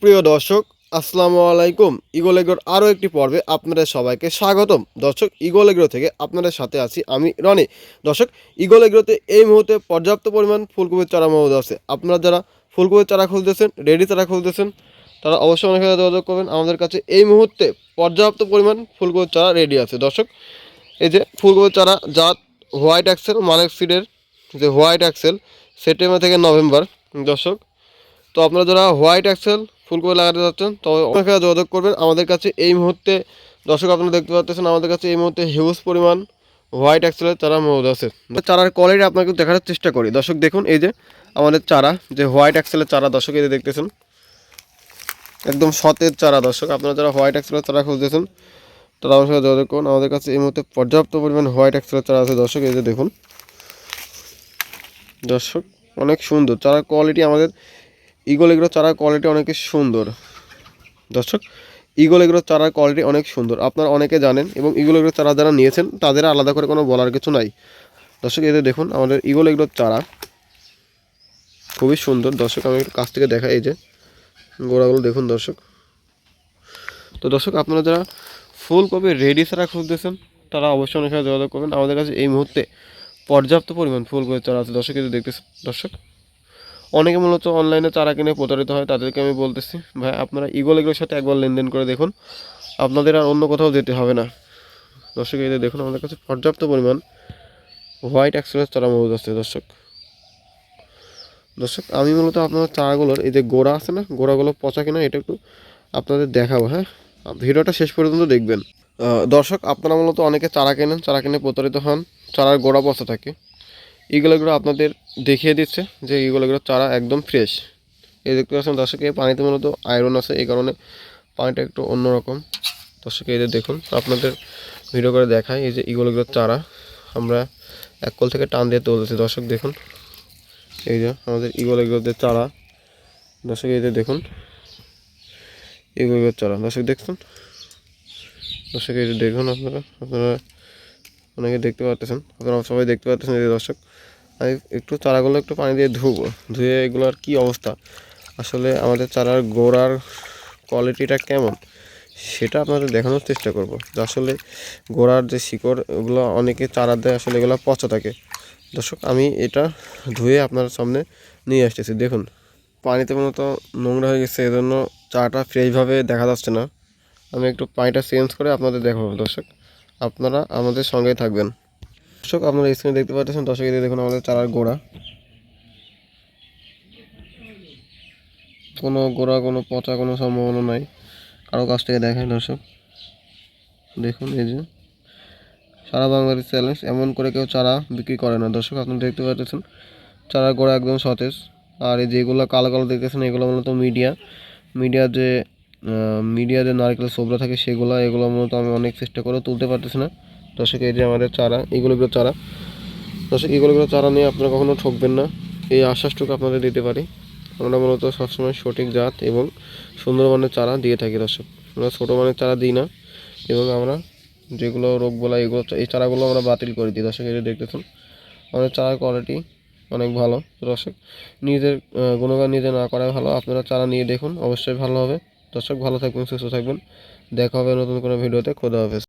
প্রিয় দর্শক, আসসালামু আলাইকুম। ইগল এগ্রোর আরও একটি পর্বে আপনাদের সবাইকে স্বাগতম। দর্শক, ইগল এগ্রো থেকে আপনাদের সাথে আছি আমি রনি। দর্শক, ইগল এগ্রোতে এই মুহূর্তে পর্যাপ্ত পরিমাণ ফুলকপির চারা মজুদ আছে। আপনারা যারা ফুলকপির চারা খুঁজতেছেন, রেডি চারা খুঁজতেছেন, তারা অবশ্যই আমাদের সাথে যোগাযোগ করবেন। আমাদের কাছে এই মুহূর্তে পর্যাপ্ত পরিমাণ ফুলকপির চারা রেডি আছে। দর্শক, এই যে ফুলকপির চারা জাত হোয়াইট অ্যাক্সেল, মালেক সিডের যে হোয়াইট অ্যাক্সেল, সেপ্টেম্বর থেকে নভেম্বর। দর্শক, তো আপনারা যারা হোয়াইট অ্যাক্সেল ফুলকপি লাগাতে যাচ্ছেন, তবে অনেকে যোগাযোগ করবেন আমাদের কাছে এই মুহূর্তে। দর্শক, আপনারা দেখতে পাচ্ছেন আমাদের কাছে এই মুহূর্তে হিউজ পরিমাণ হোয়াইট অ্যাক্সেলের চারা মজুদ আছে। চারার কোয়ালিটি আপনাকে দেখার চেষ্টা করি। দর্শক দেখুন, এই যে আমাদের চারা, যে হোয়াইট অ্যাক্সেলের চারা, দর্শক এই যে দেখতেছেন একদম সতেজ চারা। দর্শক, আপনারা যারা হোয়াইট অ্যাক্সেলের চারা খুঁজতেছেন তারা অবশ্যই যোগাযোগ করুন। আমাদের কাছে এই মুহূর্তে পর্যাপ্ত পরিমাণ হোয়াইট অ্যাক্সেলের চারা আছে। দর্শক এই যে দেখুন, দর্শক অনেক সুন্দর চারার কোয়ালিটি। আমাদের ইগল এগ্রো চারার কোয়ালিটি অনেক সুন্দর। দর্শক, ইগল এগ্রো চারার কোয়ালিটি অনেক সুন্দর, আপনারা অনেকে জানেন, এবং ইগল এগ্রো চারা যারা নিয়েছেন তাদের আলাদা করে কোনো বলার কিছু নাই। দর্শক, এতে দেখুন আমাদের ইগল এগ্রোর চারা খুবই সুন্দর। দর্শক, আমি একটু কাছ থেকে দেখাই, এই যে গোড়াগুলো দেখুন দর্শক। তো দর্শক, আপনারা যারা ফুলকপি রেডি চারা খুঁজতেছেন তারা অবশ্যই অনেক সময় যোগাযোগ করবেন। আমাদের কাছে এই মুহূর্তে পর্যাপ্ত পরিমাণ ফুলকপির চারা আছে। দর্শক, এতে দেখতেছেন দর্শক, অনেকে মূলত অনলাইনে চারা কিনে প্রতারিত হয়। তাদেরকে আমি বলতেছি, ভাই আপনারা ইগল এগ্রোর সাথে একবার লেনদেন করে দেখুন, আপনাদের আর অন্য কোথাও যেতে হবে না। দর্শক, এই যে দেখুন আমাদের কাছে পর্যাপ্ত পরিমাণ হোয়াইট অ্যাক্সেলের চারা মজুদ আছে। দর্শক, দর্শক আমি মূলত আপনার চারাগুলোর এই যে গোড়া আছে না, গোড়াগুলো পচা কিনা এটা একটু আপনাদের দেখাবো। হ্যাঁ, ভিডিওটা শেষ পর্যন্ত দেখবেন। দর্শক, আপনারা মূলত অনেকে চারা কেনেন, চারা কিনে প্রতারিত হন, চারার গোড়া পচা থাকে। এগুলো আপনাদের দেখিয়ে দিচ্ছে যে এগুলোর চারা একদম ফ্রেশ। এই দেখতে পাচ্ছেন দর্শক, এই পানিতে মূলত আয়রন আছে, এই কারণে পানিটা একটু অন্যরকম। দর্শক, এই যে দেখুন, আপনাদের ভিডিও করে দেখায়, এই যে এগুলোর চারা আমরা এক কল থেকে টান দিয়ে তুলতেছি। দর্শক দেখুন, এই যে আমাদের এগুলোর চারা। দর্শক, এই যে দেখুন এগুলোর চারা। দর্শক দেখছেন, দর্শক এই যে দেখুন, আপনারা অনেকে দেখতে পাচ্ছেন, আপনারা সবাই দেখতে পাচ্ছেন। এই যে দর্শক, আমি একটু চারাগুলো একটু পানি দিয়ে ধুয়ে এগুলোর কী অবস্থা, আসলে আমাদের চারার গোড়ার কোয়ালিটিটা কেমন সেটা আপনাদের দেখানোর চেষ্টা করব। যে আসলে গোড়ার যে শিকড়, ওগুলো অনেকে চারা দেয়, আসলে এগুলো পচা থাকে। দর্শক, আমি এটা ধুয়ে আপনার সামনে নিয়ে আসতেছি। দেখুন, পানিতে মূলত নোংরা হয়ে গেছে, এজন্য চাটা ফ্রেশভাবে দেখা যাচ্ছে না। আমি একটু পানিটা চেঞ্জ করে আপনাদের দেখাবো। দর্শক, আপনারা আমাদের সঙ্গেই থাকবেন। দর্শক, আপনারা স্ক্রিনে দেখতে পাচ্ছেন, দর্শক এই দেখুন আমাদের চারার গোড়া, কোনো পচা কোনো সম্ভাবনা নাই। কারো কাছ থেকে দেখায় দর্শক, দেখুন এই যে সারা বাংলাদেশ চ্যালেঞ্জ, এমন করে কেউ চারা বিক্রি করে না। দর্শক, আপনারা দেখতে পাচ্ছেন চারার গোড়া একদম সতেজ। আর এই যেগুলো কালো কালো দেখতেছেন, এগুলো মূলত মিডিয়া যে নারকেল সোবরা থাকে সেগুলো, এগুলো মূলত আমি অনেক চেষ্টা করে তুলতে পারতেছি না। দর্শক, এই যে আমাদের চারা, এগুলো চারা। দর্শক, এগুলো চারা নিয়ে আপনারা কখনো ঠকবেন না, এই আশ্বাসটুকু আপনাদের দিতে পারি। আমরা মূলত সবসময় সঠিক জাত এবং সুন্দর মানের চারা দিয়ে থাকি। দর্শক, আমরা ছোটো মানের চারা দিই না, এবং আমরা যেগুলো রোগ বলা এই চারাগুলো আমরা বাতিল করে দিই। দর্শক, এটা দেখতেছেন আমাদের চারার কোয়ালিটি অনেক ভালো। দর্শক, নিজের গুণগান নিজে না করাই ভালো, আপনারা চারা নিয়ে দেখুন, অবশ্যই ভালো হবে। দর্শক, ভালো থাকবেন, সুস্থ থাকবেন, দেখা হবে নতুন কোনো ভিডিওতে। খোদা হাফেজ।